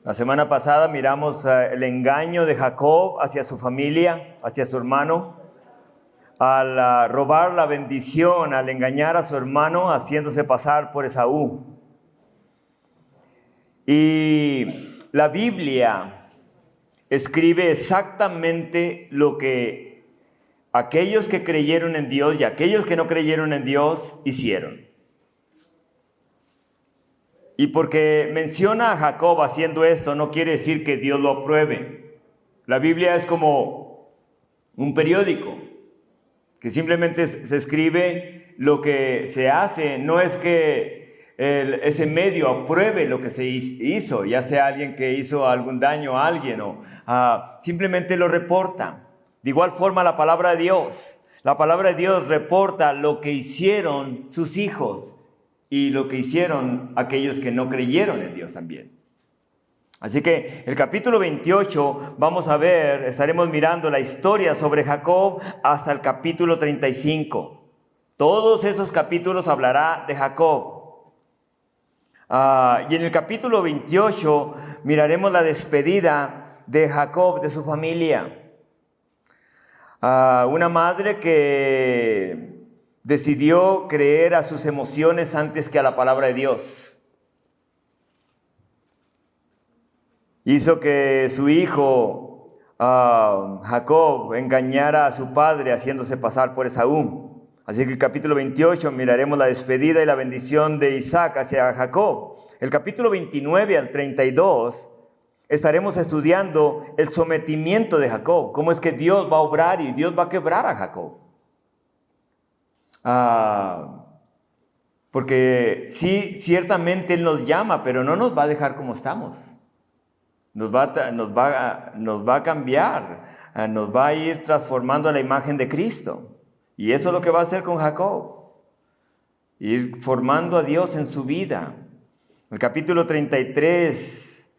La semana pasada miramos el engaño de Jacob hacia su familia, hacia su hermano, al robar la bendición, al engañar a su hermano, haciéndose pasar por Esaú. Y la Biblia escribe exactamente lo que aquellos que creyeron en Dios y aquellos que no creyeron en Dios hicieron. Y porque menciona a Jacob haciendo esto, no quiere decir que Dios lo apruebe. La Biblia es como un periódico, que simplemente se escribe lo que se hace. No es que ese medio apruebe lo que se hizo, ya sea alguien que hizo algún daño a alguien, o simplemente lo reporta. De igual forma la palabra de Dios. La palabra de Dios reporta lo que hicieron sus hijos y lo que hicieron aquellos que no creyeron en Dios también. Así que el capítulo 28 vamos a ver, estaremos mirando la historia sobre Jacob hasta el capítulo 35. Todos esos capítulos hablará de Jacob. Y en el capítulo 28 miraremos la despedida de Jacob, de su familia. Una madre que decidió creer a sus emociones antes que a la palabra de Dios. Hizo que su hijo Jacob engañara a su padre haciéndose pasar por Esaú. Así que el capítulo 28 miraremos la despedida y la bendición de Isaac hacia Jacob. El capítulo 29 al 32 estaremos estudiando el sometimiento de Jacob. Cómo es que Dios va a obrar y Dios va a quebrar a Jacob. Porque sí, ciertamente Él nos llama, pero no nos va a dejar como estamos. Nos va a cambiar, nos va a ir transformando a la imagen de Cristo. Y eso es lo que va a hacer con Jacob. Ir formando a Dios en su vida. El capítulo 33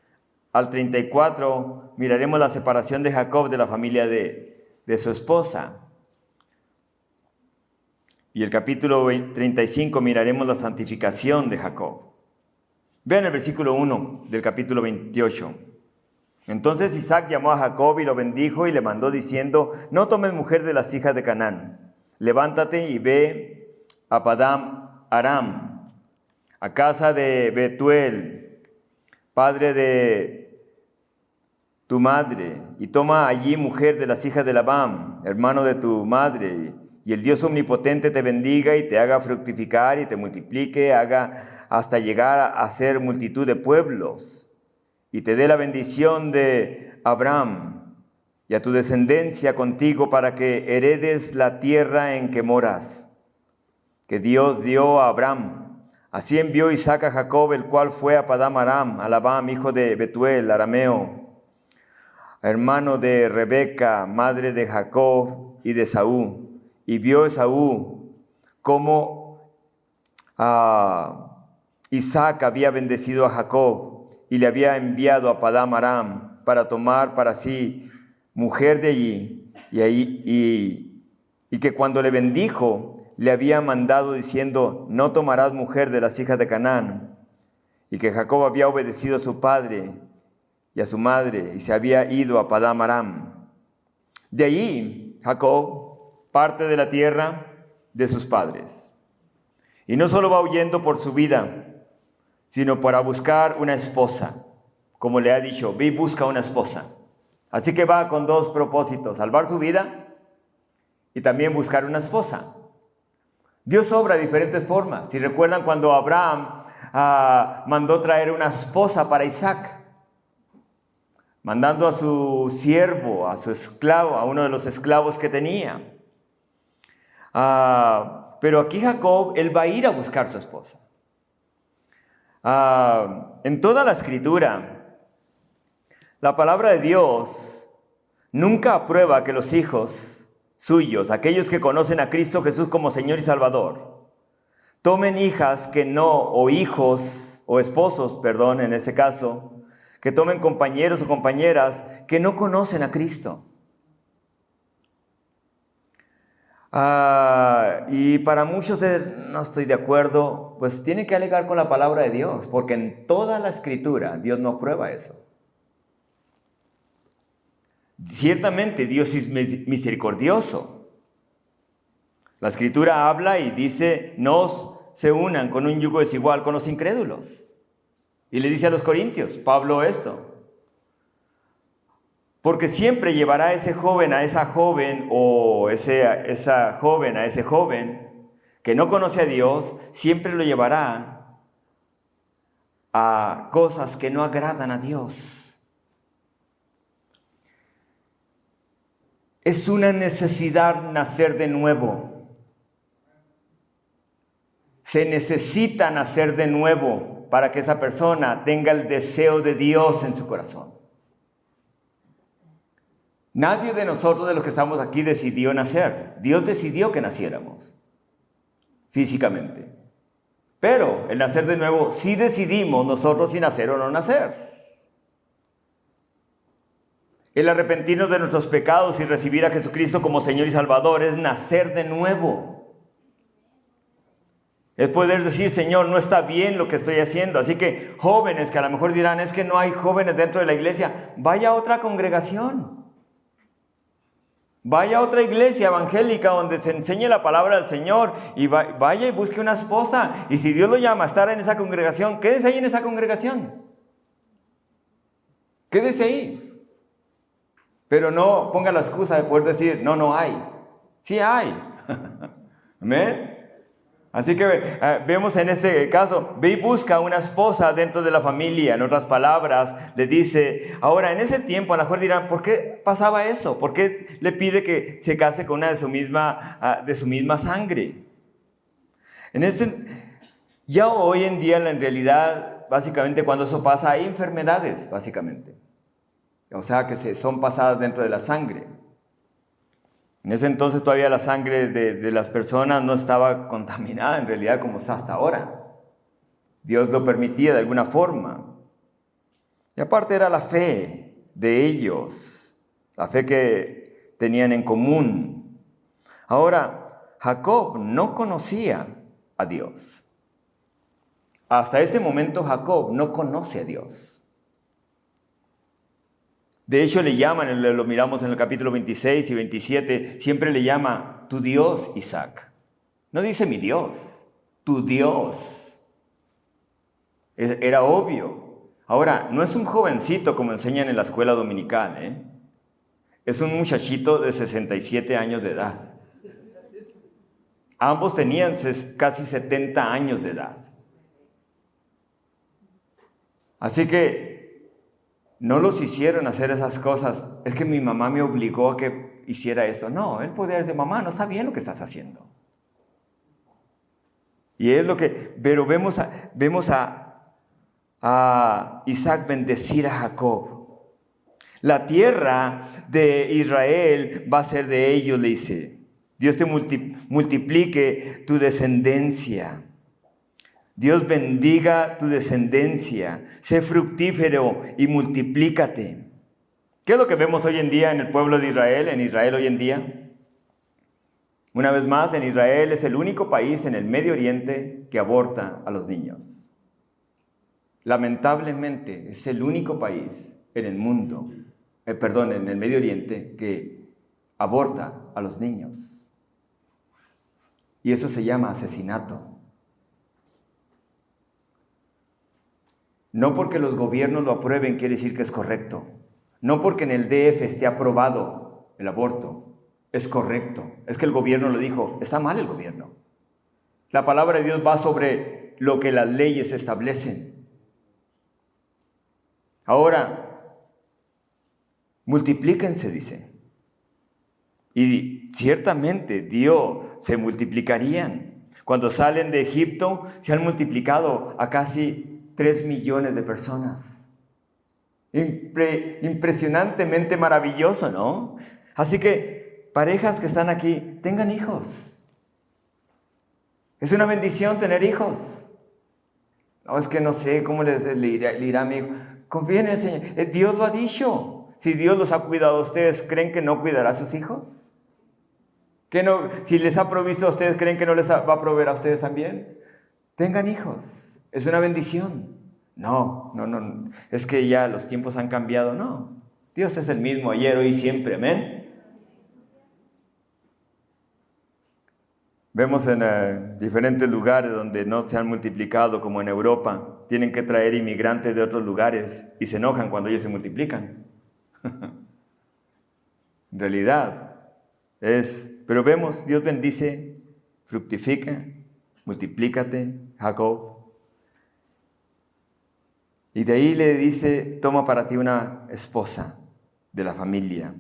al 34 miraremos la separación de Jacob de la familia de su esposa. Y el capítulo 35 miraremos la santificación de Jacob. Vean el versículo 1 del capítulo 28. Entonces Isaac llamó a Jacob y lo bendijo y le mandó diciendo: no tomes mujer de las hijas de Canaán. Levántate y ve a Padán Aram, a casa de Betuel, padre de tu madre, y toma allí mujer de las hijas de Labán, hermano de tu madre, y el Dios omnipotente te bendiga y te haga fructificar y te multiplique, haga hasta llegar a ser multitud de pueblos, y te dé la bendición de Abraham y a tu descendencia contigo para que heredes la tierra en que moras, que Dios dio a Abraham. Así envió Isaac a Jacob, el cual fue a Padán Aram, a Labán, hijo de Betuel, arameo, hermano de Rebeca, madre de Jacob y de Esaú. Y vio Esaú cómo Isaac había bendecido a Jacob y le había enviado a Padán Aram para tomar para sí mujer de allí, y que cuando le bendijo le había mandado diciendo: no tomarás mujer de las hijas de Canaán, y que Jacob había obedecido a su padre y a su madre y se había ido a Padán Aram. De allí Jacob parte de la tierra de sus padres. Y no solo va huyendo por su vida, sino para buscar una esposa. Como le ha dicho, ve y busca una esposa. Así que va con dos propósitos: salvar su vida y también buscar una esposa. Dios obra de diferentes formas. Si recuerdan cuando Abraham mandó traer una esposa para Isaac, mandando a su siervo, a su esclavo, a uno de los esclavos que tenía. Pero aquí Jacob, él va a ir a buscar su esposa. En toda la escritura, la palabra de Dios nunca aprueba que los hijos suyos, aquellos que conocen a Cristo Jesús como Señor y Salvador, tomen hijas que no, o hijos, o esposos, perdón, en este caso, que tomen compañeros o compañeras que no conocen a Cristo. Y para muchos no estoy de acuerdo, pues tienen que alegar con la palabra de Dios, porque en toda la escritura Dios no aprueba eso. Ciertamente Dios es misericordioso. La Escritura habla y dice, no se unan con un yugo desigual con los incrédulos. Y le dice a los corintios, Pablo, esto. Porque siempre llevará a ese joven, a esa joven, o esa joven, a ese joven que no conoce a Dios, siempre lo llevará a cosas que no agradan a Dios. Es una necesidad nacer de nuevo. Se necesita nacer de nuevo para que esa persona tenga el deseo de Dios en su corazón. Nadie de nosotros, de los que estamos aquí, decidió nacer. Dios decidió que naciéramos físicamente. Pero el nacer de nuevo, sí decidimos nosotros si nacer o no nacer. El arrepentirnos de nuestros pecados y recibir a Jesucristo como Señor y Salvador es nacer de nuevo. Es poder decir, Señor, no está bien lo que estoy haciendo. Así que jóvenes que a lo mejor dirán, es que no hay jóvenes dentro de la iglesia, vaya a otra congregación. Vaya a otra iglesia evangélica donde se enseñe la palabra del Señor y vaya y busque una esposa. Y si Dios lo llama a estar en esa congregación, quédese ahí en esa congregación. Quédese ahí. Pero no ponga la excusa de poder decir, no hay. Sí hay. ¿Amén? Así que vemos en este caso, ve y busca una esposa dentro de la familia. En otras palabras, le dice, ahora en ese tiempo a lo mejor dirán, ¿por qué pasaba eso? ¿Por qué le pide que se case con una de su misma sangre? Ya hoy en día, en realidad, básicamente cuando eso pasa, hay enfermedades, básicamente. O sea, que son pasadas dentro de la sangre. En ese entonces todavía la sangre de las personas no estaba contaminada en realidad como está hasta ahora. Dios lo permitía de alguna forma. Y aparte era la fe de ellos, la fe que tenían en común. Ahora, Jacob no conocía a Dios. Hasta este momento Jacob no conoce a Dios. De hecho le llaman, lo miramos en el capítulo 26 y 27, siempre le llama tu Dios Isaac. No dice mi Dios, tu Dios. Era obvio. Ahora, no es un jovencito como enseñan en la escuela dominical, ¿eh? Es un muchachito de 67 años de edad. Ambos tenían casi 70 años de edad. Así que no los hicieron hacer esas cosas. Es que mi mamá me obligó a que hiciera esto. No, él podía decir, mamá, no está bien lo que estás haciendo. Y es lo que, pero vemos a Isaac bendecir a Jacob. La tierra de Israel va a ser de ellos, le dice. Dios te multiplique tu descendencia. Dios bendiga tu descendencia, sé fructífero y multiplícate. ¿Qué es lo que vemos hoy en día en el pueblo de Israel, en Israel hoy en día? Una vez más, en Israel es el único país en el Medio Oriente que aborta a los niños. Lamentablemente, es el único país en el mundo, en el Medio Oriente que aborta a los niños. Y eso se llama asesinato. No porque los gobiernos lo aprueben quiere decir que es correcto. No porque en el DF esté aprobado el aborto, es correcto. Es que el gobierno lo dijo, está mal el gobierno. La palabra de Dios va sobre lo que las leyes establecen. Ahora, multiplíquense, dice. Y ciertamente Dios se multiplicarían. Cuando salen de Egipto, se han multiplicado a casi 3 millones de personas. Impresionantemente maravilloso, ¿no? Así que, parejas que están aquí, tengan hijos. Es una bendición tener hijos. No, es que no sé cómo le dirá a mi hijo. Confíen en el Señor. Dios lo ha dicho. Si Dios los ha cuidado a ustedes, ¿creen que no cuidará a sus hijos? ¿Que no, si les ha provisto a ustedes, creen que no les va a proveer a ustedes también? Tengan hijos. Es una bendición. No, es que ya los tiempos han cambiado, no. Dios es el mismo ayer, hoy y siempre, amén. Vemos en diferentes lugares donde no se han multiplicado, como en Europa, tienen que traer inmigrantes de otros lugares y se enojan cuando ellos se multiplican. En realidad pero vemos, Dios bendice, fructifica, multiplícate, Jacob. Y de ahí le dice, toma para ti una esposa de la familia.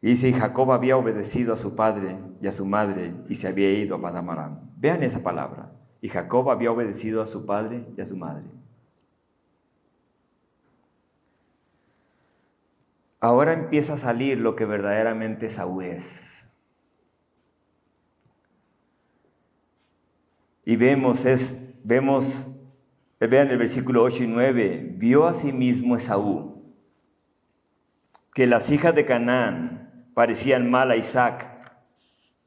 Y dice, y Jacob había obedecido a su padre y a su madre y se había ido a Padán Aram. Vean esa palabra. Y Jacob había obedecido a su padre y a su madre. Ahora empieza a salir lo que verdaderamente Esaú es. Y vemos, vean el versículo 8 y 9, vio a sí mismo Esaú que las hijas de Canaán parecían mal a Isaac,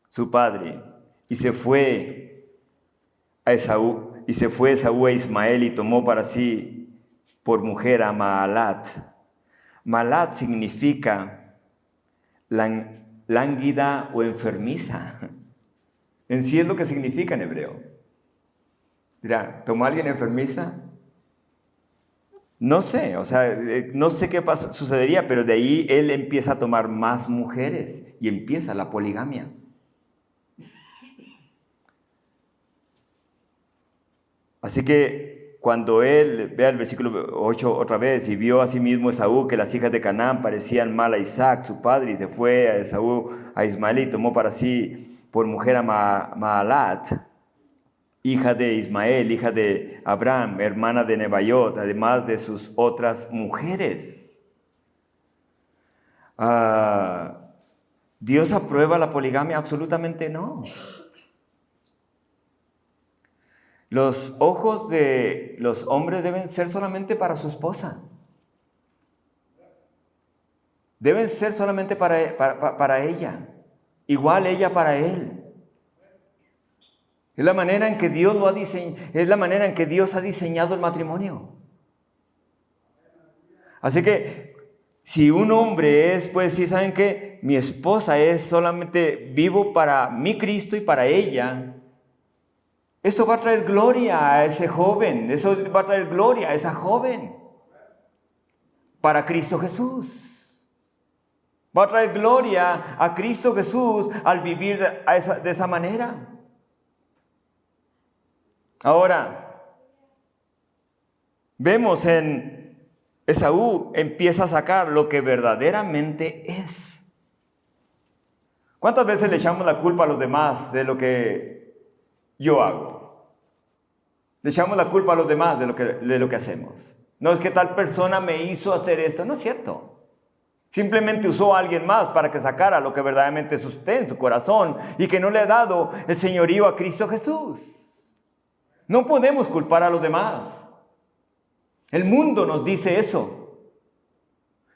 su padre, y se fue Esaú a Ismael y tomó para sí por mujer a Maalat. Maalat significa lánguida o enfermiza. En sí es lo que significa en hebreo. Dirá, ¿tomó a alguien enfermiza? No sé, no sé qué sucedería, pero de ahí él empieza a tomar más mujeres y empieza la poligamia. Así que cuando él, vea el versículo 8 otra vez, y vio a sí mismo Esaú que las hijas de Canaán parecían mal a Isaac, su padre, y se fue a Esaú a Ismael y tomó para sí por mujer a Maalat, hija de Ismael, hija de Abraham, hermana de Nebaiot, además de sus otras mujeres. ¿Dios aprueba la poligamia? Absolutamente no. Los ojos de los hombres deben ser solamente para su esposa. Deben ser solamente para ella. Igual ella para él. Es la manera en que Dios es la manera en que Dios ha diseñado el matrimonio. Así que si un hombre puede decir, ¿saben qué? Mi esposa es solamente vivo para mi Cristo y para ella. Esto va a traer gloria a ese joven, eso va a traer gloria a esa joven. Para Cristo Jesús. Va a traer gloria a Cristo Jesús al vivir de esa manera. Ahora, vemos en Esaú empieza a sacar lo que verdaderamente es. ¿Cuántas veces le echamos la culpa a los demás de lo que yo hago? Le echamos la culpa a los demás de lo que hacemos. No es que tal persona me hizo hacer esto, no es cierto. Simplemente usó a alguien más para que sacara lo que verdaderamente está en su corazón y que no le ha dado el señorío a Cristo Jesús. No podemos culpar a los demás. El mundo nos dice eso.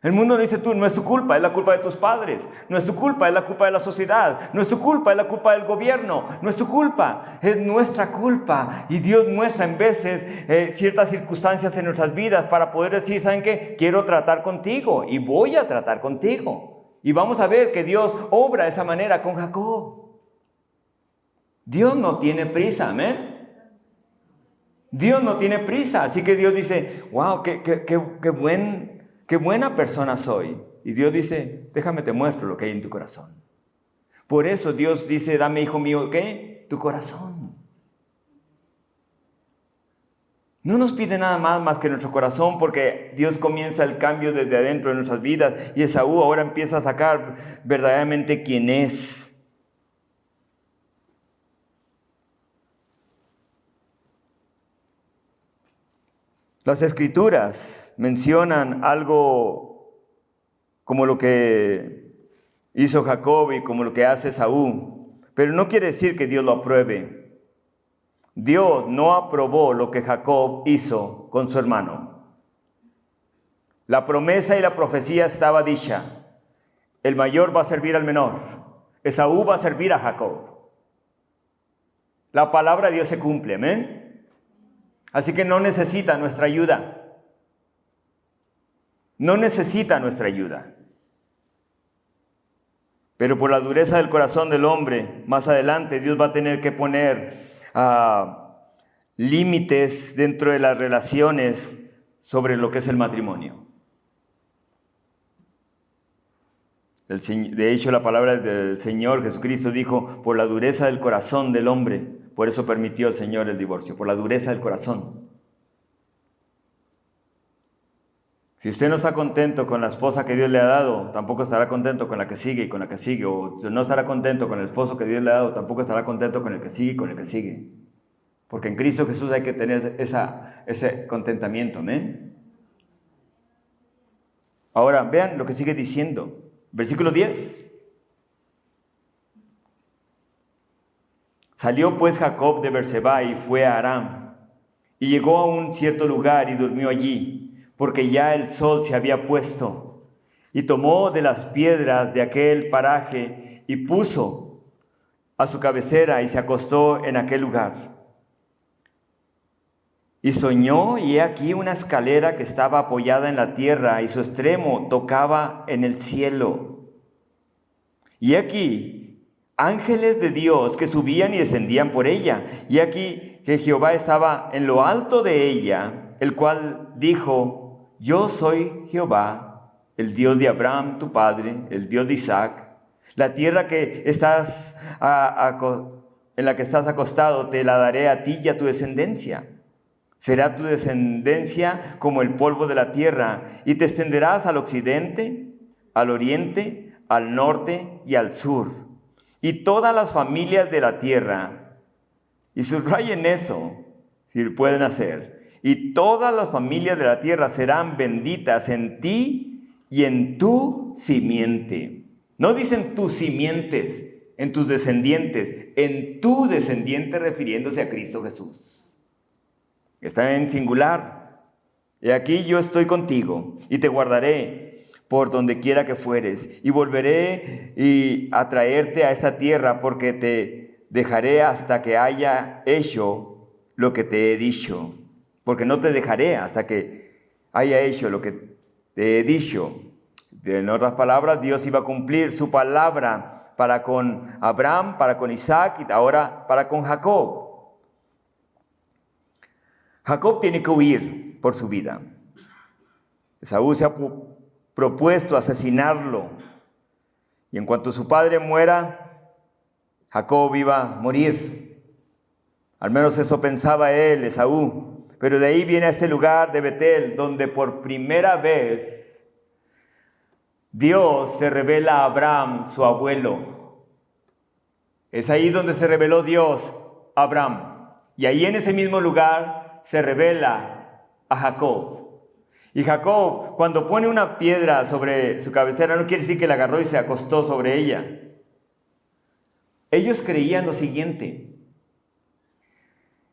El mundo dice, no es tu culpa, es la culpa de tus padres. No es tu culpa, es la culpa de la sociedad. No es tu culpa, es la culpa del gobierno. No es tu culpa, es nuestra culpa. Y Dios muestra en veces ciertas circunstancias en nuestras vidas para poder decir, ¿saben qué? Quiero tratar contigo y voy a tratar contigo. Y vamos a ver que Dios obra de esa manera con Jacob. Dios no tiene prisa, amén. Dios no tiene prisa, así que Dios dice, wow, qué buena persona soy. Y Dios dice, déjame te muestro lo que hay en tu corazón. Por eso Dios dice, dame, hijo mío, ¿qué? Tu corazón. No nos pide nada más que nuestro corazón, porque Dios comienza el cambio desde adentro de nuestras vidas. Y Esaú ahora empieza a sacar verdaderamente quién es. Las Escrituras mencionan algo como lo que hizo Jacob y como lo que hace Esaú, pero no quiere decir que Dios lo apruebe. Dios no aprobó lo que Jacob hizo con su hermano. La promesa y la profecía estaba dicha. El mayor va a servir al menor. Esaú va a servir a Jacob. La palabra de Dios se cumple, amén. Así que no necesita nuestra ayuda. no necesita nuestra ayuda. Pero por la dureza del corazón del hombre, más adelante Dios va a tener que poner límites dentro de las relaciones sobre lo que es el matrimonio. De hecho, la palabra del Señor Jesucristo dijo, por la dureza del corazón del hombre, por eso permitió el Señor el divorcio, por la dureza del corazón. Si usted no está contento con la esposa que Dios le ha dado, tampoco estará contento con la que sigue y con la que sigue. O si no estará contento con el esposo que Dios le ha dado, tampoco estará contento con el que sigue y con el que sigue. Porque en Cristo Jesús hay que tener ese contentamiento, ¿amén? Ahora, vean lo que sigue diciendo. Versículo 10. Salió pues Jacob de Berseba y fue a Aram. Y llegó a un cierto lugar y durmió allí, porque ya el sol se había puesto, y tomó de las piedras de aquel paraje y puso a su cabecera y se acostó en aquel lugar. Y soñó, y he aquí una escalera que estaba apoyada en la tierra, y su extremo tocaba en el cielo. Y aquí ángeles de Dios que subían y descendían por ella. Y aquí que Jehová estaba en lo alto de ella, el cual dijo: yo soy Jehová, el Dios de Abraham, tu padre, el Dios de Isaac. La tierra que estás en la que estás acostado te la daré a ti y a tu descendencia. Será tu descendencia como el polvo de la tierra, y te extenderás al occidente, al oriente, al norte y al sur. Y todas las familias de la tierra, y subrayen eso, si lo pueden hacer, y todas las familias de la tierra serán benditas en ti y en tu simiente. No dicen tus simientes, en tus descendientes, en tu descendiente, refiriéndose a Cristo Jesús. Está en singular. Y aquí yo estoy contigo y te guardaré por donde quiera que fueres, y volveré a traerte a esta tierra, porque te dejaré hasta que haya hecho lo que te he dicho. Porque no te dejaré hasta que haya hecho lo que te he dicho. En otras palabras, Dios iba a cumplir su palabra para con Abraham, para con Isaac y ahora para con Jacob. Jacob tiene que huir por su vida. Esaú se ha propuesto asesinarlo. Y en cuanto su padre muera, Jacob iba a morir. Al menos eso pensaba él, Esaú. Pero de ahí viene a este lugar de Betel, donde por primera vez Dios se revela a Abraham, su abuelo. Es ahí donde se reveló Dios a Abraham. Y ahí en ese mismo lugar se revela a Jacob. Y Jacob, cuando pone una piedra sobre su cabecera, no quiere decir que la agarró y se acostó sobre ella. Ellos creían lo siguiente.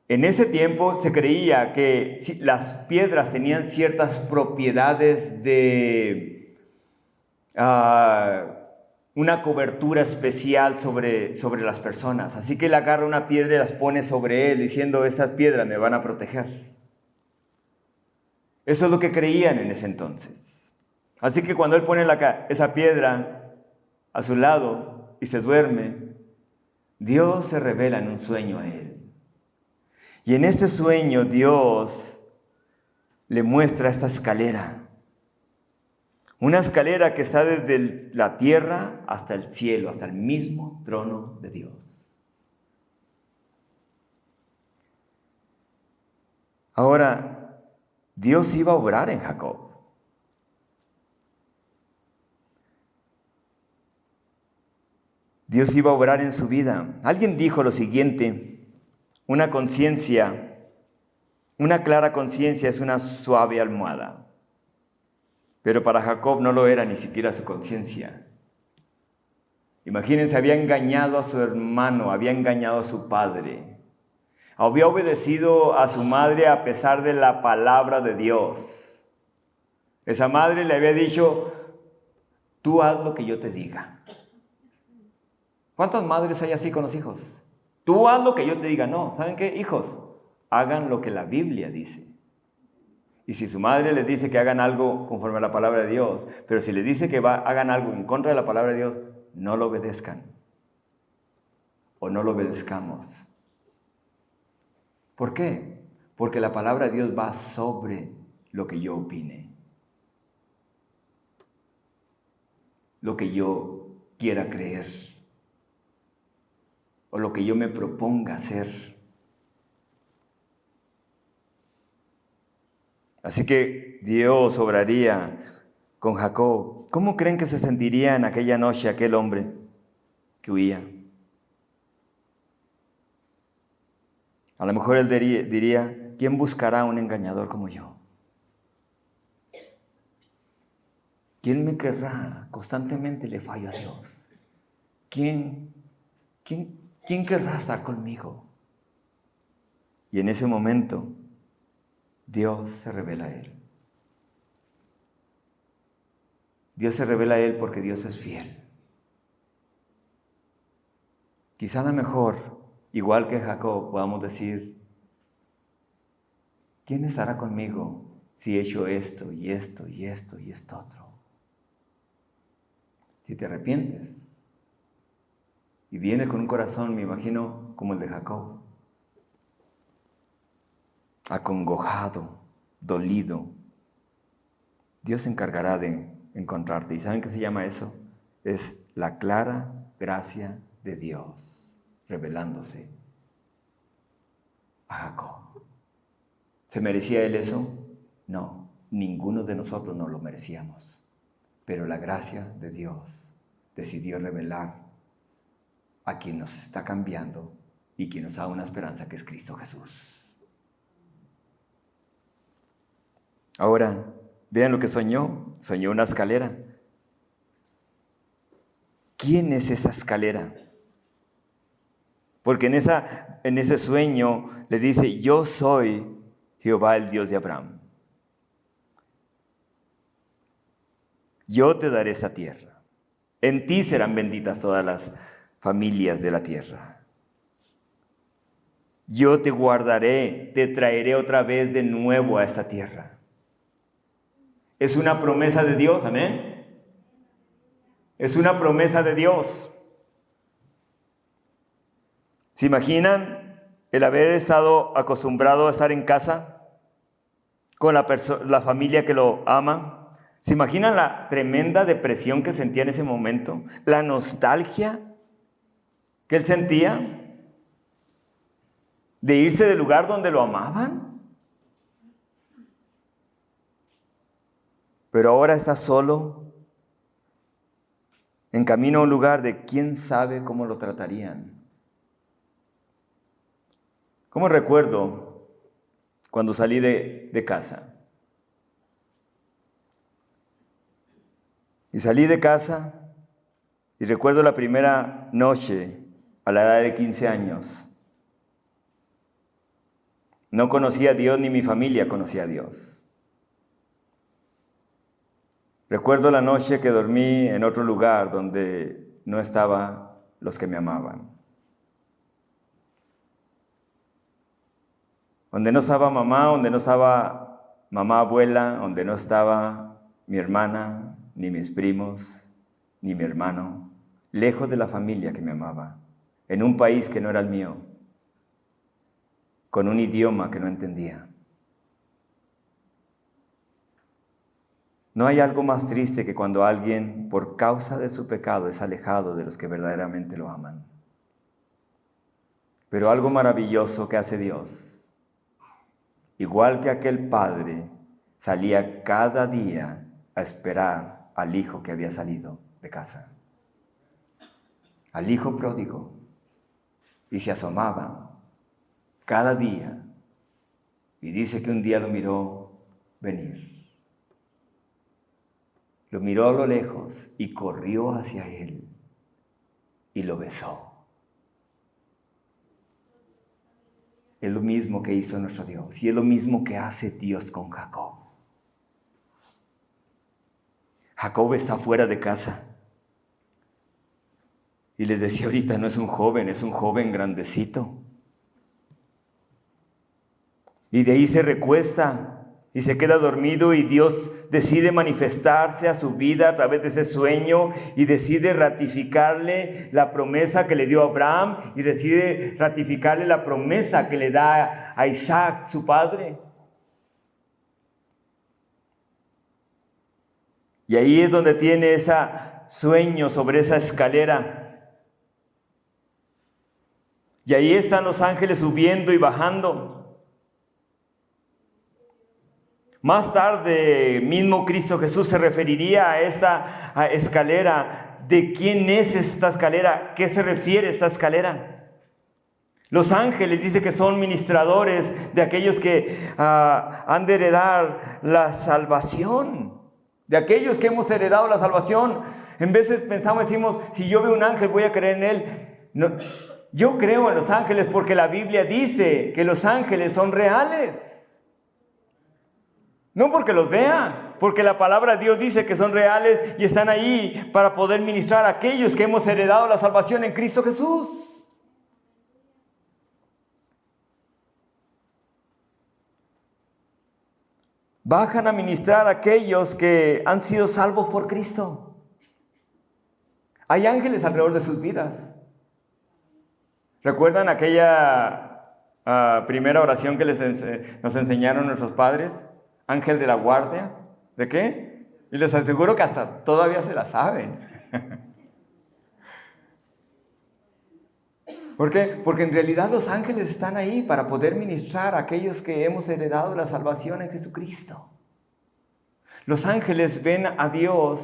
En ese tiempo se creía que las piedras tenían ciertas propiedades de una cobertura especial sobre las personas. Así que él agarra una piedra y las pone sobre él, diciendo: estas piedras me van a proteger. Eso es lo que creían en ese entonces. Así que cuando él pone esa piedra a su lado y se duerme, Dios se revela en un sueño a él. Y en este sueño Dios le muestra esta escalera. Una escalera que está desde la tierra hasta el cielo, hasta el mismo trono de Dios. Ahora, Dios iba a obrar en Jacob. Dios iba a obrar en su vida. Alguien dijo lo siguiente: una clara conciencia es una suave almohada. Pero para Jacob no lo era ni siquiera su conciencia. Imagínense, había engañado a su hermano, había engañado a su padre. Había obedecido a su madre a pesar de la palabra de Dios. Esa madre le había dicho: tú haz lo que yo te diga. ¿Cuántas madres hay así con los hijos? Tú haz lo que yo te diga. No, ¿saben qué, hijos? Hagan lo que la Biblia dice. Y si su madre les dice que hagan algo conforme a la palabra de Dios, pero si les dice que hagan algo en contra de la palabra de Dios, no lo obedezcan. O no lo obedezcamos. ¿Por qué? Porque la palabra de Dios va sobre lo que yo opine. Lo que yo quiera creer. O lo que yo me proponga hacer. Así que Dios obraría con Jacob. ¿Cómo creen que se sentiría en aquella noche aquel hombre que huía? A lo mejor él diría, ¿quién buscará a un engañador como yo? ¿Quién me querrá? Constantemente le fallo a Dios. ¿Quién querrá estar conmigo? Y en ese momento, Dios se revela a él. Dios se revela a él porque Dios es fiel. Quizá a lo mejor, igual que Jacob, podamos decir, ¿quién estará conmigo si he hecho esto y esto y esto y esto otro? Si te arrepientes y vienes con un corazón, me imagino, como el de Jacob, acongojado, dolido, Dios se encargará de encontrarte. ¿Y saben qué se llama eso? Es la clara gracia de Dios revelándose a Jacob. ¿Se merecía él eso? No, ninguno de nosotros nos lo merecíamos. Pero la gracia de Dios decidió revelar a quien nos está cambiando y quien nos da una esperanza que es Cristo Jesús. Ahora, vean lo que soñó. Soñó una escalera. ¿Quién es esa escalera? Porque en ese sueño le dice, yo soy Jehová el Dios de Abraham. Yo te daré esta tierra. En ti serán benditas todas las familias de la tierra. Yo te guardaré, te traeré otra vez de nuevo a esta tierra. Es una promesa de Dios, amén. Es una promesa de Dios. ¿Se imaginan el haber estado acostumbrado a estar en casa con la familia que lo ama? ¿Se imaginan la tremenda depresión que sentía en ese momento? La nostalgia que él sentía de irse del lugar donde lo amaban. Pero ahora está solo, en camino a un lugar de quién sabe cómo lo tratarían. ¿Cómo recuerdo cuando salí de casa? Y salí de casa y recuerdo la primera noche a la edad de 15 años. No conocía a Dios ni mi familia conocía a Dios. Recuerdo la noche que dormí en otro lugar donde no estaban los que me amaban. Donde no estaba mamá, donde no estaba mamá abuela, donde no estaba mi hermana, ni mis primos, ni mi hermano. Lejos de la familia que me amaba. En un país que no era el mío. Con un idioma que no entendía. No hay algo más triste que cuando alguien, por causa de su pecado, es alejado de los que verdaderamente lo aman. Pero algo maravilloso que hace Dios, igual que aquel padre, salía cada día a esperar al hijo que había salido de casa. Al hijo pródigo. Y se asomaba cada día. Y dice que un día lo miró venir. Lo miró a lo lejos y corrió hacia él y lo besó. Es lo mismo que hizo nuestro Dios y es lo mismo que hace Dios con Jacob. Jacob está fuera de casa y les decía ahorita, no es un joven grandecito. Y de ahí se recuesta y se queda dormido y Dios decide manifestarse a su vida a través de ese sueño y decide ratificarle la promesa que le dio a Abraham y decide ratificarle la promesa que le da a Isaac, su padre. Y ahí es donde tiene ese sueño sobre esa escalera. Y ahí están los ángeles subiendo y bajando. Más tarde, mismo Cristo Jesús se referiría a esta escalera. ¿De quién es esta escalera? ¿Qué se refiere esta escalera? Los ángeles dice que son ministradores de aquellos que han de heredar la salvación. De aquellos que hemos heredado la salvación. En veces pensamos, decimos, si yo veo un ángel voy a creer en él. No, yo creo en los ángeles porque la Biblia dice que los ángeles son reales. No porque los vea, porque la palabra de Dios dice que son reales y están ahí para poder ministrar a aquellos que hemos heredado la salvación en Cristo Jesús. Bajan a ministrar a aquellos que han sido salvos por Cristo. Hay ángeles alrededor de sus vidas. ¿Recuerdan aquella primera oración que nos enseñaron nuestros padres? Ángel de la guardia. ¿De qué? Y les aseguro que hasta todavía se la saben. ¿Por qué? Porque en realidad los ángeles están ahí para poder ministrar a aquellos que hemos heredado la salvación en Jesucristo. Los ángeles ven a Dios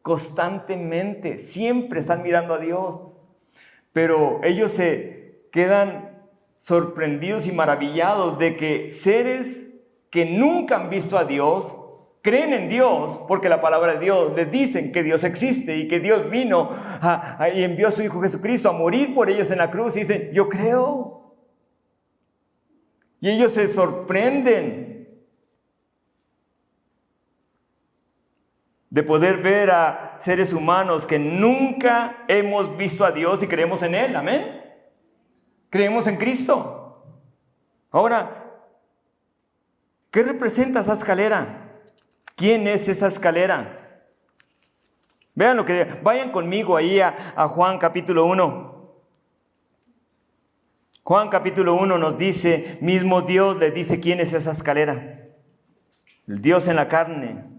constantemente, siempre están mirando a Dios. Pero ellos se quedan sorprendidos y maravillados de que seres que nunca han visto a Dios, creen en Dios, porque la palabra de Dios les dicen que Dios existe y que Dios vino y envió a su Hijo Jesucristo a morir por ellos en la cruz. Y dicen, yo creo. Y ellos se sorprenden de poder ver a seres humanos que nunca hemos visto a Dios y creemos en Él. Amén. Creemos en Cristo. Ahora, ¿qué representa esa escalera? ¿Quién es esa escalera? Vean lo que... Vayan conmigo ahí a Juan capítulo 1. Juan capítulo 1 nos dice, mismo Dios les dice quién es esa escalera. El Dios en la carne.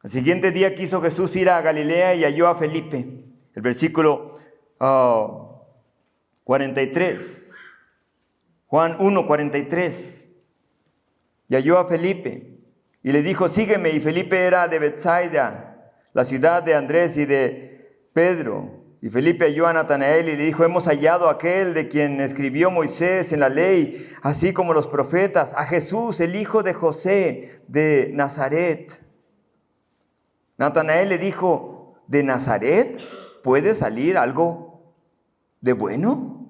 El siguiente día quiso Jesús ir a Galilea y halló a Felipe. El versículo 43. Juan 1, 43. Y halló a Felipe y le dijo, sígueme. Y Felipe era de Betsaida, la ciudad de Andrés y de Pedro. Y Felipe halló a Natanael y le dijo, hemos hallado a aquel de quien escribió Moisés en la ley, así como los profetas, a Jesús, el hijo de José de Nazaret. Natanael le dijo, ¿de Nazaret puede salir algo de bueno?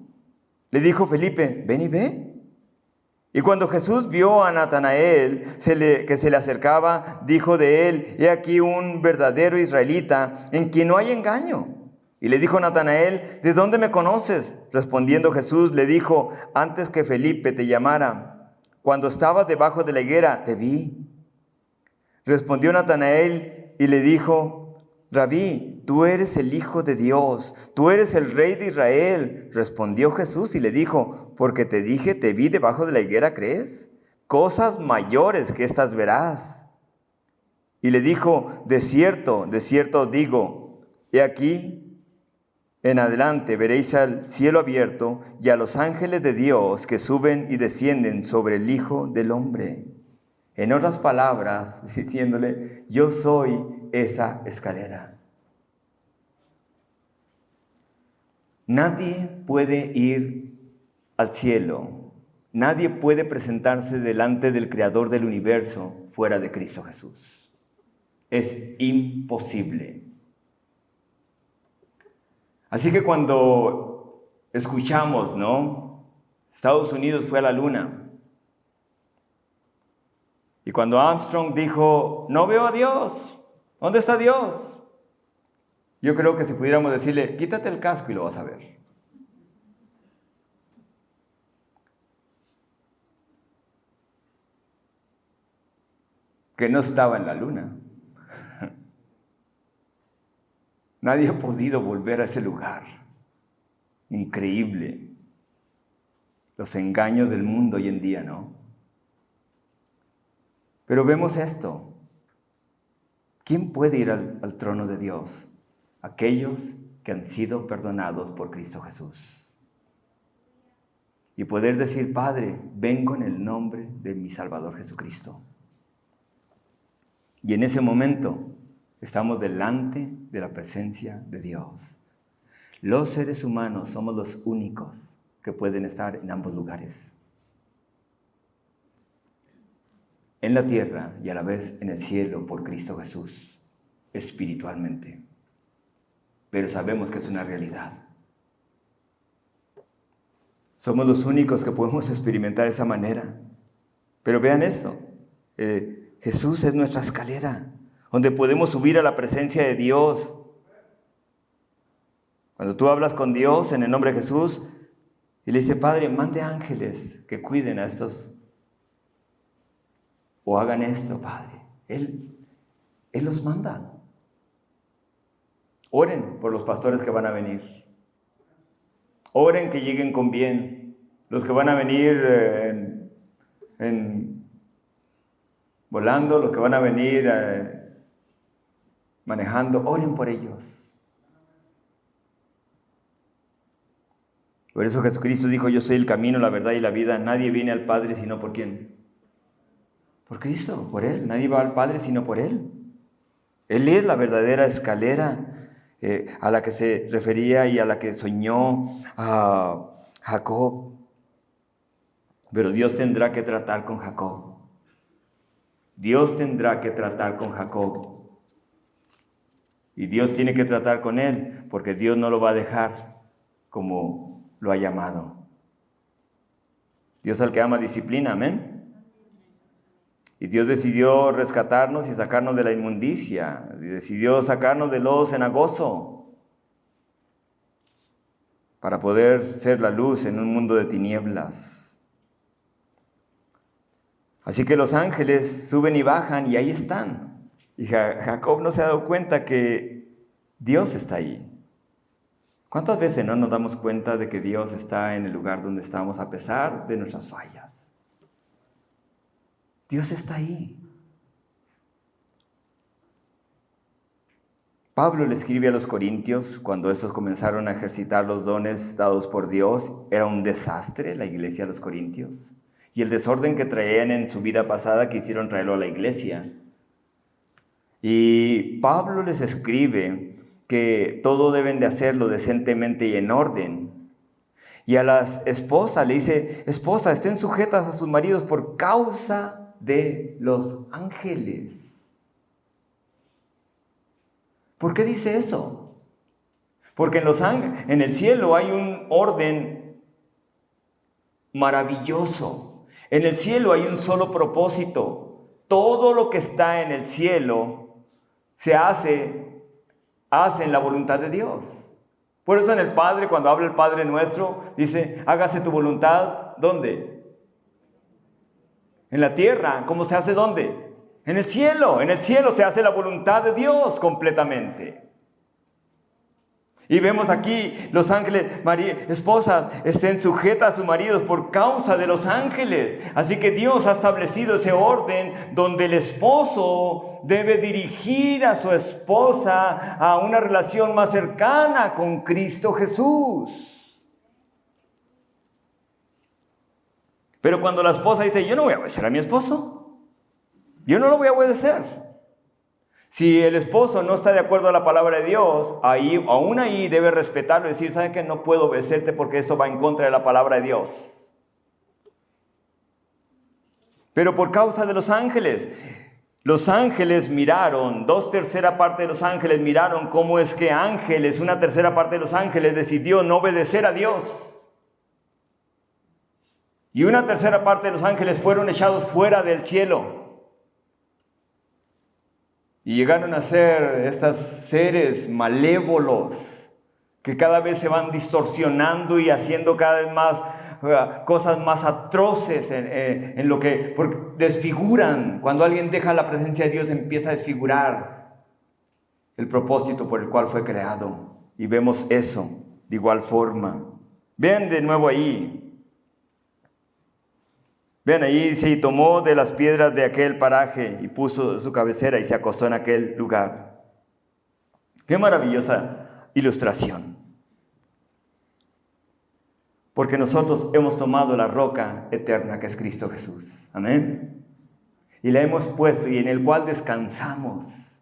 Le dijo Felipe, ven y ve. Y cuando Jesús vio a Natanael que se le acercaba, dijo de él, he aquí un verdadero israelita en quien no hay engaño. Y le dijo Natanael, ¿de dónde me conoces? Respondiendo Jesús le dijo, antes que Felipe te llamara, cuando estabas debajo de la higuera, te vi. Respondió Natanael y le dijo, Rabí, tú eres el Hijo de Dios, tú eres el Rey de Israel. Respondió Jesús y le dijo, porque te dije, te vi debajo de la higuera, ¿crees? Cosas mayores que estas verás. Y le dijo, de cierto os digo, he aquí, en adelante veréis al cielo abierto y a los ángeles de Dios que suben y descienden sobre el Hijo del Hombre. En otras palabras, diciéndole, yo soy esa escalera. Nadie puede ir al cielo, nadie puede presentarse delante del Creador del universo fuera de Cristo Jesús. Es imposible. Así que cuando escuchamos, ¿no? Estados Unidos fue a la luna. Y cuando Armstrong dijo, no veo a Dios, ¿dónde está Dios? Yo creo que si pudiéramos decirle, quítate el casco y lo vas a ver. que no estaba en la luna. Nadie ha podido volver a ese lugar. Increíble. Los engaños del mundo hoy en día, ¿no? Pero vemos esto. ¿Quién puede ir al trono de Dios? Aquellos que han sido perdonados por Cristo Jesús. Y poder decir, Padre, vengo en el nombre de mi Salvador Jesucristo. Y en ese momento estamos delante de la presencia de Dios. Los seres humanos somos los únicos que pueden estar en ambos lugares. En la tierra y a la vez en el cielo por Cristo Jesús, espiritualmente. Pero sabemos que es una realidad. Somos los únicos que podemos experimentar esa manera. Pero vean esto, Jesús es nuestra escalera, donde podemos subir a la presencia de Dios. Cuando tú hablas con Dios en el nombre de Jesús, y le dice, Padre, mande ángeles que cuiden a estos, o hagan esto, Padre. Él los manda. Oren por los pastores que van a venir. Oren que lleguen con bien. Los que van a venir volando, los que van a venir manejando, oren por ellos. Por eso Jesucristo dijo, yo soy el camino, la verdad y la vida. Nadie viene al Padre sino por ¿quién? Por Cristo, por Él. Nadie va al Padre sino por Él. Él es la verdadera escalera a la que se refería y a la que soñó a Jacob. Pero Dios tendrá que tratar con Jacob. Dios tendrá que tratar con Jacob. Y Dios tiene que tratar con él, porque Dios no lo va a dejar como lo ha llamado. Dios al que ama disciplina, amén. Y Dios decidió rescatarnos y sacarnos de la inmundicia. Y decidió sacarnos del lodo cenagoso para poder ser la luz en un mundo de tinieblas. Así que los ángeles suben y bajan y ahí están. Y Jacob no se ha dado cuenta que Dios está ahí. ¿Cuántas veces no nos damos cuenta de que Dios está en el lugar donde estamos a pesar de nuestras fallas? Dios está ahí. Pablo le escribe a los corintios cuando estos comenzaron a ejercitar los dones dados por Dios. Era un desastre la iglesia de los corintios. Y el desorden que traían en su vida pasada quisieron traerlo a la iglesia. Y Pablo les escribe que todo deben de hacerlo decentemente y en orden. Y a las esposas le dice, esposa, estén sujetas a sus maridos por causa de los ángeles. ¿Por qué dice eso? Porque en el cielo hay un orden maravilloso. En el cielo hay un solo propósito. Todo lo que está en el cielo se hace en la voluntad de Dios. Por eso en el Padre, cuando habla el Padre nuestro, dice, hágase tu voluntad, ¿dónde? En la tierra. ¿Cómo se hace dónde? En el cielo. En el cielo se hace la voluntad de Dios completamente. Y vemos aquí los ángeles, esposas, estén sujetas a sus maridos por causa de los ángeles. Así que Dios ha establecido ese orden donde el esposo debe dirigir a su esposa a una relación más cercana con Cristo Jesús. Pero cuando la esposa dice, yo no voy a obedecer a mi esposo, yo no lo voy a obedecer. Si el esposo no está de acuerdo a la palabra de Dios, aún ahí debe respetarlo y decir, ¿saben qué? No puedo obedecerte porque esto va en contra de la palabra de Dios. Pero por causa de los ángeles miraron, 2/3 partes de los ángeles miraron cómo es que una 1/3 parte de los ángeles decidió no obedecer a Dios. Y 1/3 parte de los ángeles fueron echados fuera del cielo. Y llegaron a ser estos seres malévolos que cada vez se van distorsionando y haciendo cada vez más cosas más atroces en lo que porque desfiguran. Cuando alguien deja la presencia de Dios, empieza a desfigurar el propósito por el cual fue creado. Y vemos eso de igual forma. Vean de nuevo ahí. Vean ahí, dice, y tomó de las piedras de aquel paraje y puso su cabecera y se acostó en aquel lugar. Qué maravillosa ilustración. Porque nosotros hemos tomado la roca eterna que es Cristo Jesús. Amén. Y la hemos puesto y en el cual descansamos.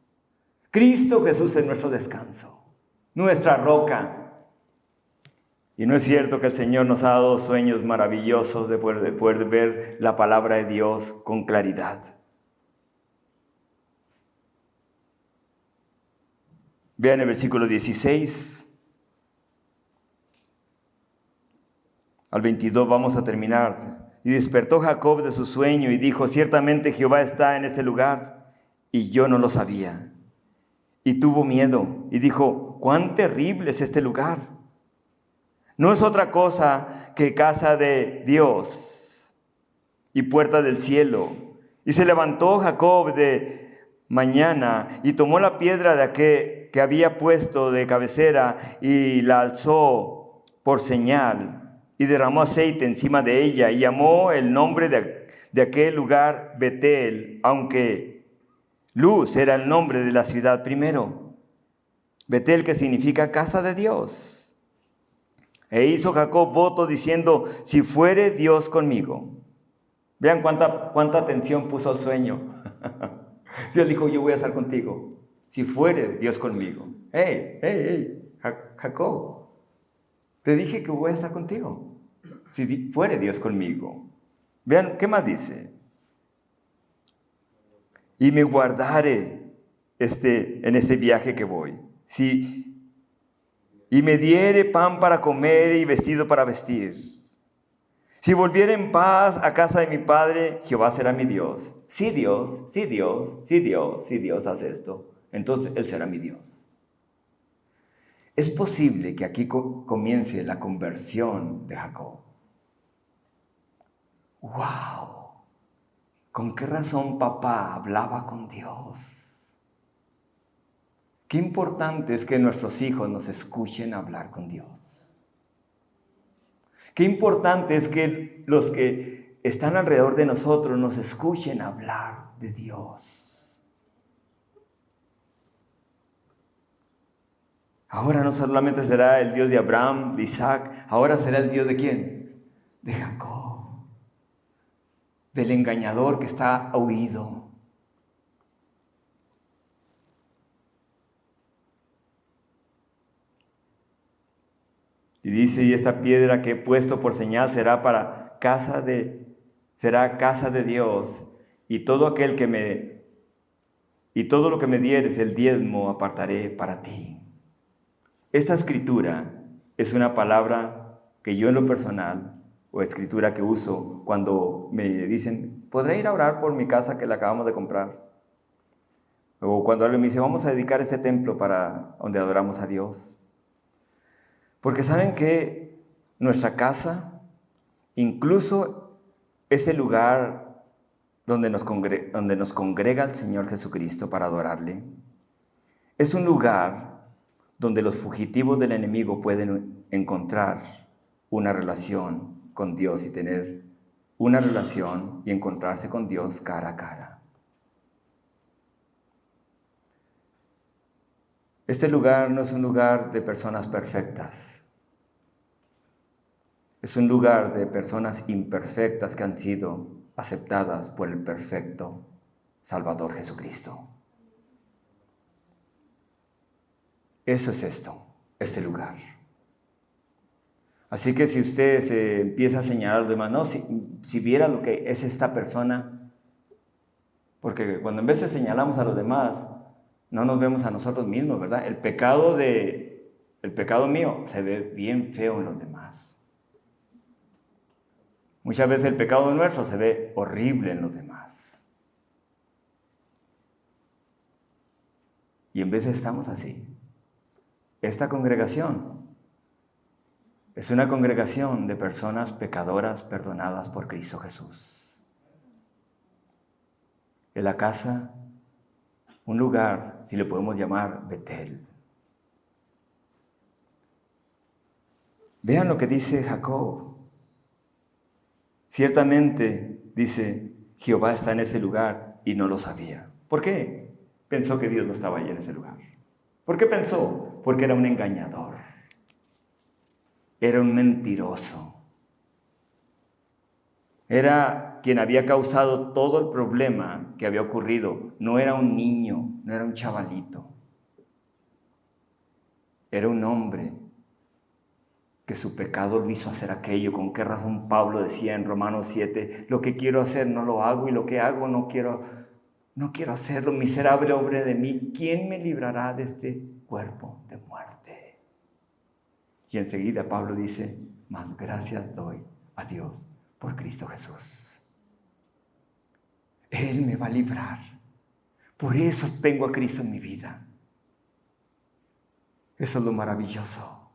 Cristo Jesús es nuestro descanso, nuestra roca. Y no es cierto que el Señor nos ha dado sueños maravillosos de poder ver la palabra de Dios con claridad. Vean el versículo 16 al 22, vamos a terminar. Y despertó Jacob de su sueño y dijo, ciertamente Jehová está en este lugar, y yo no lo sabía. Y tuvo miedo y dijo, cuán terrible es este lugar. No es otra cosa que casa de Dios y puerta del cielo. Y se levantó Jacob de mañana y tomó la piedra que había puesto de cabecera y la alzó por señal y derramó aceite encima de ella y llamó el nombre de aquel lugar Betel, aunque Luz era el nombre de la ciudad primero. Betel, que significa casa de Dios. E hizo Jacob voto diciendo, si fuere Dios conmigo. Vean cuánta atención puso al sueño. Dios dijo, yo voy a estar contigo. Si fuere Dios conmigo. Jacob, te dije que voy a estar contigo. Si fuere Dios conmigo. Vean, ¿qué más dice? Y me guardaré en este viaje que voy. Y me diere pan para comer y vestido para vestir. Si volviere en paz a casa de mi padre, Jehová será mi Dios. Si Dios hace esto, entonces Él será mi Dios. Es posible que aquí comience la conversión de Jacob. ¡Wow! ¿Con qué razón papá hablaba con Dios? Qué importante es que nuestros hijos nos escuchen hablar con Dios. Qué importante es que los que están alrededor de nosotros nos escuchen hablar de Dios. Ahora no solamente será el Dios de Abraham, de Isaac, ahora será el Dios de ¿quién? De Jacob, del engañador que está huido. Y dice, y esta piedra que he puesto por señal será casa de Dios, y todo lo que me dieres, el diezmo apartaré para ti. Esta escritura es una palabra que yo en lo personal, o escritura que uso cuando me dicen, ¿podré ir a orar por mi casa que la acabamos de comprar? O cuando alguien me dice, vamos a dedicar este templo para donde adoramos a Dios. Porque saben que nuestra casa, incluso ese lugar donde nos congrega el Señor Jesucristo para adorarle, es un lugar donde los fugitivos del enemigo pueden encontrar una relación con Dios y tener una relación y encontrarse con Dios cara a cara. Este lugar no es un lugar de personas perfectas. Es un lugar de personas imperfectas que han sido aceptadas por el perfecto Salvador Jesucristo. Eso es este lugar. Así que si usted se empieza a señalar a los demás, no, si viera lo que es esta persona, porque cuando en vez de señalamos a los demás, no nos vemos a nosotros mismos, ¿verdad? El pecado mío se ve bien feo en los demás. Muchas veces el pecado nuestro se ve horrible en los demás. Y en vez de estamos así, esta congregación Es una congregación de personas pecadoras perdonadas por Cristo Jesús. Es la casa, un lugar, si le podemos llamar Betel. Vean lo que dice Jacob. Ciertamente, dice, Jehová está en ese lugar y no lo sabía. ¿Por qué? Pensó que Dios no estaba ahí en ese lugar. ¿Por qué pensó? Porque era un engañador. Era un mentiroso. Era quien había causado todo el problema que había ocurrido. No era un niño, no era un chavalito. Era un hombre que su pecado lo hizo hacer aquello. ¿Con qué razón Pablo decía en Romanos 7, lo que quiero hacer no lo hago y lo que hago no quiero hacerlo? Miserable hombre de mí, ¿quién me librará de este cuerpo de muerte? Y enseguida Pablo dice, más gracias doy a Dios por Cristo Jesús. Él me va a librar. Por eso tengo a Cristo en mi vida. Eso es lo maravilloso.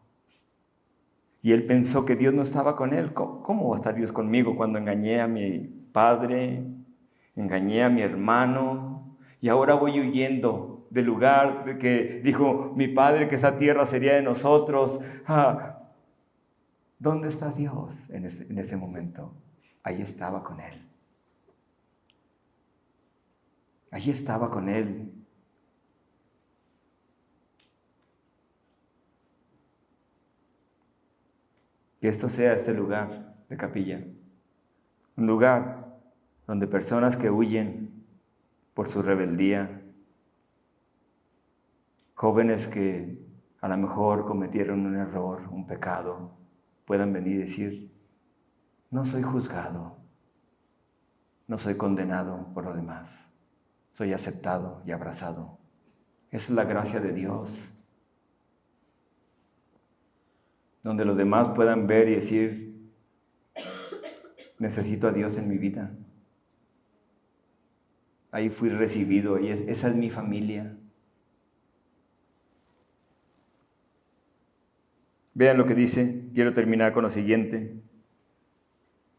Y él pensó que Dios no estaba con él. ¿Cómo va a estar Dios conmigo cuando engañé a mi padre, engañé a mi hermano? Y ahora voy huyendo del lugar de que dijo mi padre que esa tierra sería de nosotros. ¿Dónde está Dios en ese momento? Ahí estaba con él. Allí estaba con él. Que esto sea este lugar de Capilla. Un lugar donde personas que huyen por su rebeldía, jóvenes que a lo mejor cometieron un error, un pecado, puedan venir y decir, no soy juzgado, no soy condenado por lo demás. Soy aceptado y abrazado. Esa es la gracia de Dios. Donde los demás puedan ver y decir, necesito a Dios en mi vida. Ahí fui recibido y esa es mi familia. Vean lo que dice, quiero terminar con lo siguiente.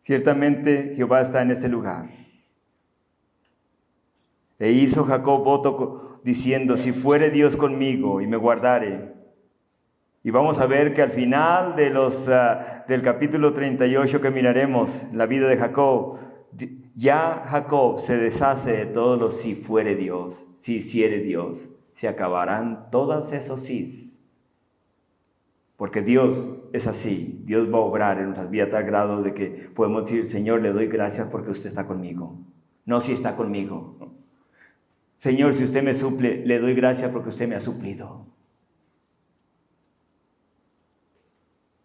Ciertamente Jehová está en este lugar. E hizo Jacob voto diciendo, si fuere Dios conmigo y me guardare. Y vamos a ver que al final del capítulo 38 que miraremos, la vida de Jacob, ya Jacob se deshace de todos los si fuere Dios, si hiciere Dios. Se acabarán todos esos sís. Porque Dios es así, Dios va a obrar en nuestras vidas a tal grado de que podemos decir, Señor, le doy gracias porque usted está conmigo. No si está conmigo. Señor, si usted me suple, le doy gracias porque usted me ha suplido.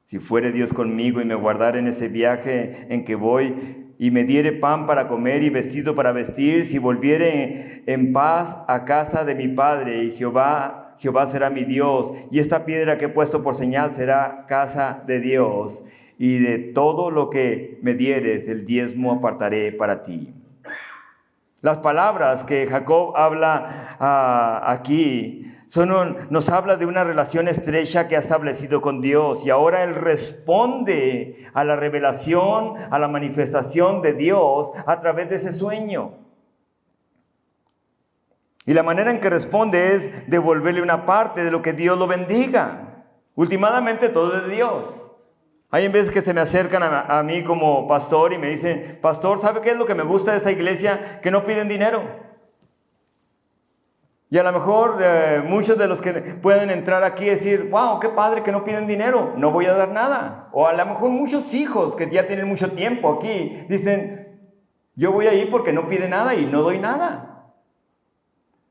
Si fuere Dios conmigo y me guardare en ese viaje en que voy, y me diere pan para comer y vestido para vestir, si volviere en paz a casa de mi padre, y Jehová será mi Dios, y esta piedra que he puesto por señal será casa de Dios, y de todo lo que me dieres, el diezmo apartaré para ti. Las palabras que Jacob habla aquí nos habla de una relación estrecha que ha establecido con Dios, y ahora él responde a la revelación, a la manifestación de Dios a través de ese sueño. Y la manera en que responde es devolverle una parte de lo que Dios lo bendiga. Últimamente todo es de Dios. Hay veces que se me acercan a mí como pastor y me dicen, pastor, ¿sabe qué es lo que me gusta de esta iglesia? Que no piden dinero. Y a lo mejor muchos de los que pueden entrar aquí y decir, wow, qué padre que no piden dinero, no voy a dar nada. O a lo mejor muchos hijos que ya tienen mucho tiempo aquí dicen, yo voy ahí porque no pide nada y no doy nada.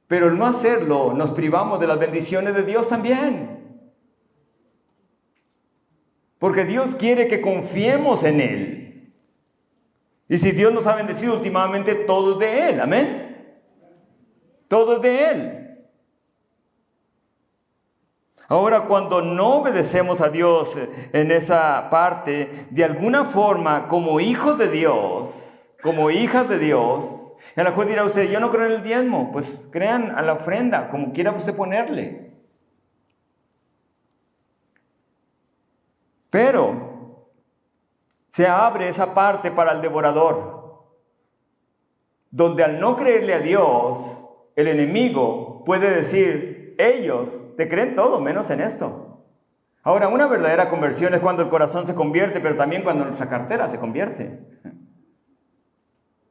Pero al no hacerlo, nos privamos de las bendiciones de Dios también. Porque Dios quiere que confiemos en Él. Y si Dios nos ha bendecido últimamente, todo es de Él. Amén. Todo es de Él. Ahora, cuando no obedecemos a Dios en esa parte, de alguna forma, como hijos de Dios, como hijas de Dios, a lo mejor dirá usted, yo no creo en el diezmo. Pues crean a la ofrenda, como quiera usted ponerle. Pero se abre esa parte para el devorador, donde al no creerle a Dios, el enemigo puede decir, ellos te creen todo menos en esto. Ahora, una verdadera conversión es cuando el corazón se convierte, pero también cuando nuestra cartera se convierte.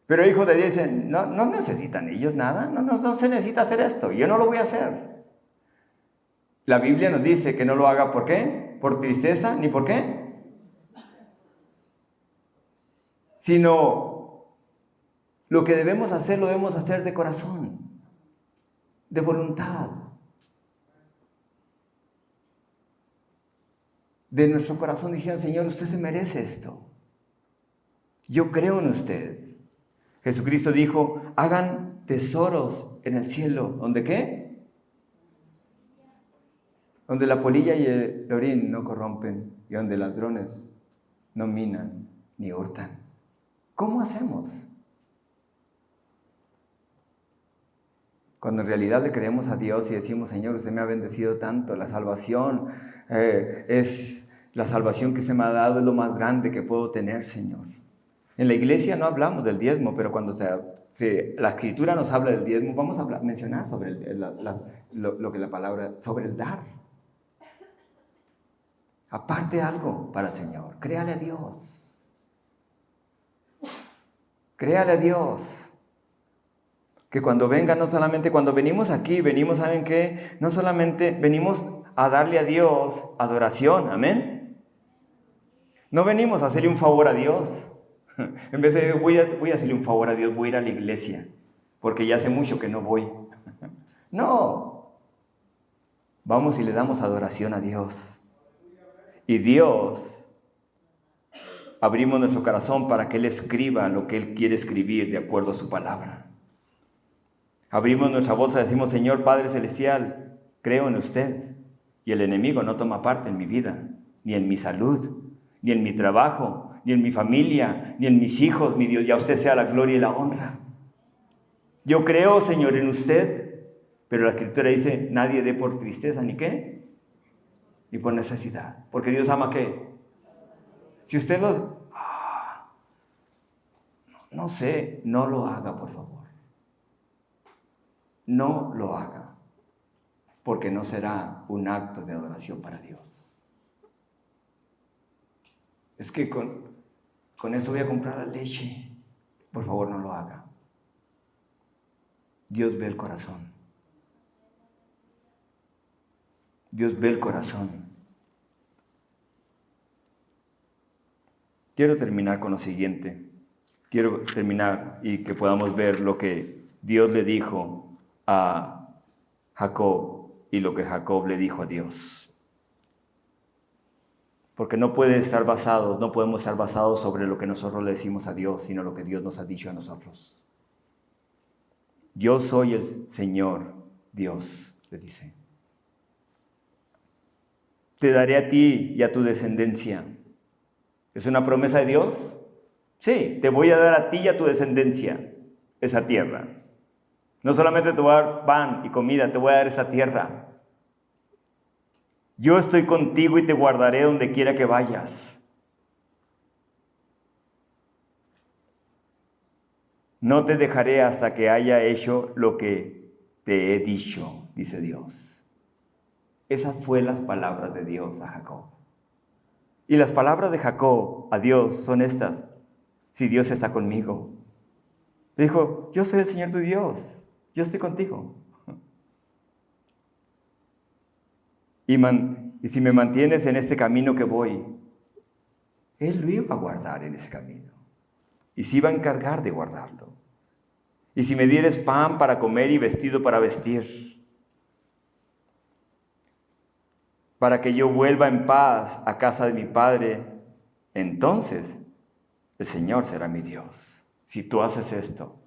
Pero hijos de Dios dicen, no necesitan ellos nada, no se necesita hacer esto, yo no lo voy a hacer. La Biblia nos dice que no lo haga, ¿por qué? Por tristeza, ni por qué, sino lo que debemos hacer, lo debemos hacer de corazón, de voluntad, de nuestro corazón, diciendo, Señor, usted se merece esto, yo creo en usted. Jesucristo dijo, hagan tesoros en el cielo, ¿donde qué? Donde la polilla y el orín no corrompen, y donde ladrones no minan ni hurtan. ¿Cómo hacemos? Cuando en realidad le creemos a Dios y decimos, Señor, usted me ha bendecido tanto, la salvación es la salvación que usted me ha dado, es lo más grande que puedo tener, Señor. En la iglesia no hablamos del diezmo, pero cuando la Escritura nos habla del diezmo, vamos a mencionar sobre lo que la palabra, sobre el dar. Aparte algo para el Señor, créale a Dios. Créale a Dios. Que cuando venga, no solamente cuando venimos aquí, venimos, ¿saben qué? No solamente venimos a darle a Dios adoración, amén. No venimos a hacerle un favor a Dios. En vez de voy a hacerle un favor a Dios, voy a ir a la iglesia, porque ya hace mucho que no voy. No. Vamos y le damos adoración a Dios. Y Dios, abrimos nuestro corazón para que Él escriba lo que Él quiere escribir de acuerdo a su palabra. Abrimos nuestra bolsa y decimos, Señor Padre Celestial, creo en usted. Y el enemigo no toma parte en mi vida, ni en mi salud, ni en mi trabajo, ni en mi familia, ni en mis hijos, mi Dios. Ya usted sea la gloria y la honra. Yo creo, Señor, en usted. Pero la Escritura dice, nadie dé por tristeza, ¿ni qué? Ni por necesidad. Porque Dios ama, ¿qué? Si usted no sé, no lo haga, por favor. No lo haga, porque no será un acto de adoración para Dios. Es que con esto voy a comprar la leche. Por favor, no lo haga. Dios ve el corazón. Dios ve el corazón. Quiero terminar con lo siguiente. Quiero terminar y que podamos ver lo que Dios le dijo a Jacob y lo que Jacob le dijo a Dios. Porque no podemos estar basados sobre lo que nosotros le decimos a Dios, sino lo que Dios nos ha dicho a nosotros. Yo soy el Señor Dios, le dice. Te daré a ti y a tu descendencia. ¿Es una promesa de Dios? Sí, te voy a dar a ti y a tu descendencia esa tierra. No solamente te voy a dar pan y comida, te voy a dar esa tierra. Yo estoy contigo y te guardaré donde quiera que vayas. No te dejaré hasta que haya hecho lo que te he dicho, dice Dios. Esas fueron las palabras de Dios a Jacob. Y las palabras de Jacob a Dios son estas. Si Dios está conmigo. Le dijo, yo soy el Señor tu Dios. Yo estoy contigo. Y si me mantienes en este camino que voy, Él lo iba a guardar en ese camino. Y se iba a encargar de guardarlo. Y si me dieres pan para comer y vestido para vestir, para que yo vuelva en paz a casa de mi Padre, entonces el Señor será mi Dios. Si tú haces esto,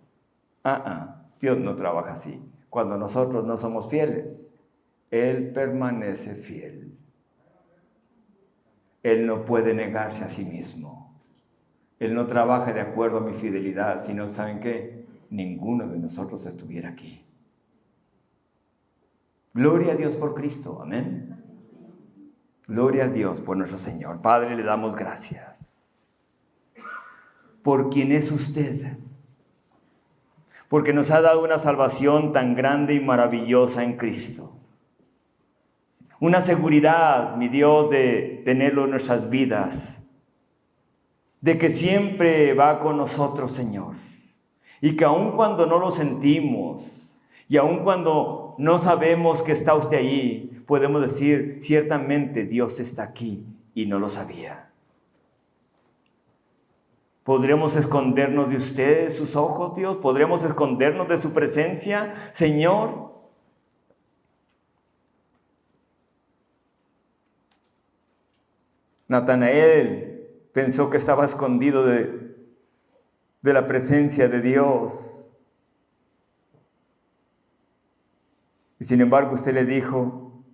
Dios no trabaja así. Cuando nosotros no somos fieles, Él permanece fiel. Él no puede negarse a sí mismo. Él no trabaja de acuerdo a mi fidelidad, sino, ¿saben qué? Ninguno de nosotros estuviera aquí. Gloria a Dios por Cristo, amén. Gloria a Dios por nuestro Señor. Padre, le damos gracias por quien es usted, porque nos ha dado una salvación tan grande y maravillosa en Cristo. Una seguridad, mi Dios, de tenerlo en nuestras vidas, de que siempre va con nosotros, Señor. Y que aun cuando no lo sentimos, y aun cuando no sabemos que está usted allí, podemos decir, ciertamente Dios está aquí y no lo sabía. ¿Podremos escondernos de usted, de sus ojos, Dios? ¿Podremos escondernos de su presencia, Señor? Natanael pensó que estaba escondido de la presencia de Dios. Y sin embargo usted le dijo,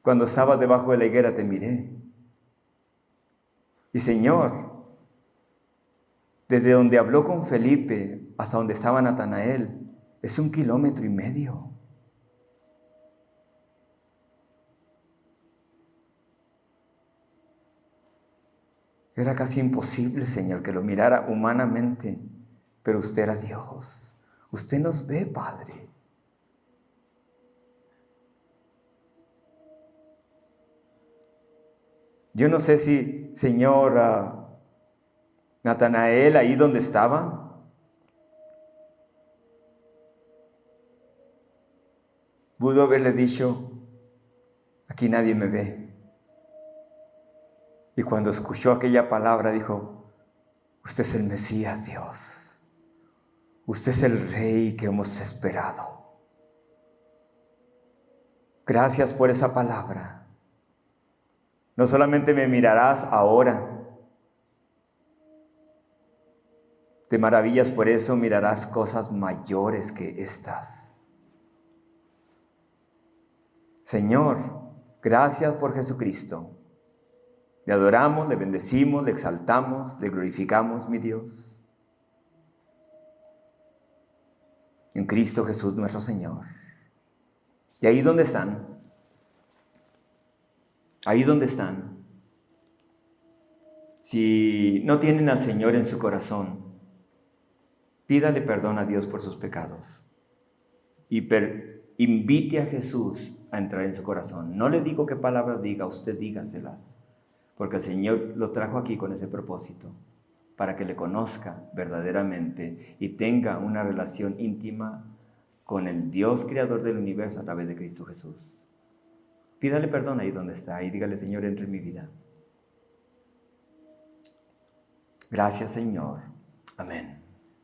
cuando estaba debajo de la higuera te miré. Y Señor, desde donde habló con Felipe hasta donde estaba Natanael, es 1,5 kilómetros. Era casi imposible, Señor, que lo mirara humanamente, pero usted era Dios. Usted nos ve, Padre. Yo no sé si, Señor, Natanael, ahí donde estaba, pudo haberle dicho, aquí nadie me ve. Y cuando escuchó aquella palabra dijo, usted es el Mesías, Dios. Usted es el Rey que hemos esperado. Gracias por esa palabra. No solamente me mirarás ahora, te maravillas por eso, mirarás cosas mayores que estas. Señor, gracias por Jesucristo. Le adoramos, le bendecimos, le exaltamos, le glorificamos, mi Dios. En Cristo Jesús nuestro Señor. Y ahí donde están, si no tienen al Señor en su corazón, pídale perdón a Dios por sus pecados y invite a Jesús a entrar en su corazón. No le digo qué palabras diga, usted dígaselas, porque el Señor lo trajo aquí con ese propósito, para que le conozca verdaderamente y tenga una relación íntima con el Dios creador del universo a través de Cristo Jesús. Pídale perdón ahí donde está y dígale, Señor, entra en mi vida. Gracias, Señor. Amén.